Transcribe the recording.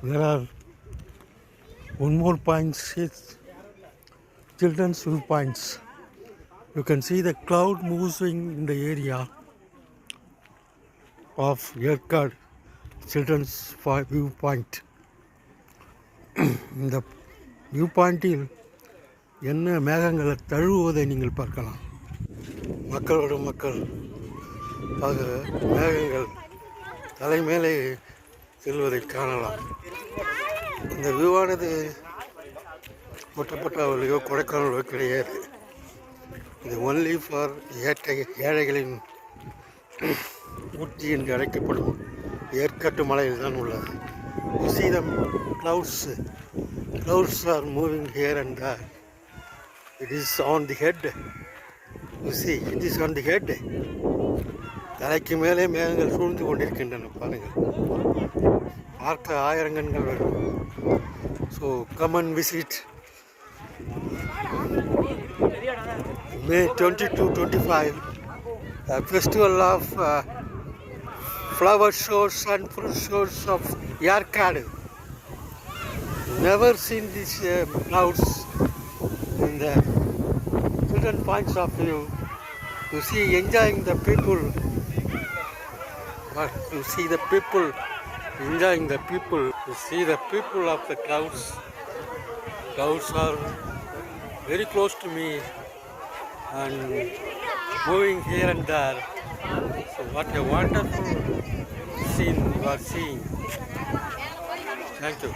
There are one more point is children's viewpoints. You can see the cloud moving in the area of Yerkad children's viewpoint. இந்த view பாயிண்டில் என்ன மேகங்களை தழுவுவதை நீங்கள் பார்க்கலாம். மக்களோட மக்கள் ஆக மேகங்கள் தலைமேலே செல்வதை காணலாம். இந்த வியூவானது ஒட்டப்பட்டவர்களையோ கொடைக்கானலோ கிடையாது. இது ஒன்லி ஃபார் ஏழைகளின் ஊட்டி என்று அழைக்கப்படும் ஏற்காட்டு மலையில் தான் உள்ளது. You see the clouds are moving here and there. It is on the head. You see, it is on the head. தலைக்கு மேலே மேகங்கள் சூழ்ந்து கொண்டிருக்கின்றன பாருங்கள். பார்க்க ஆயிரங்கண்கள் வரும். So come and visit May 22-25 festival of flower shows and fruit shows of Yerkad. Never seen these clouds in the children points of view. You see enjoying the people. You see the people enjoying the people. You see the people of the clouds. Clouds are very close to me and moving here and there. So what a wonderful scene you are seeing. Thank you.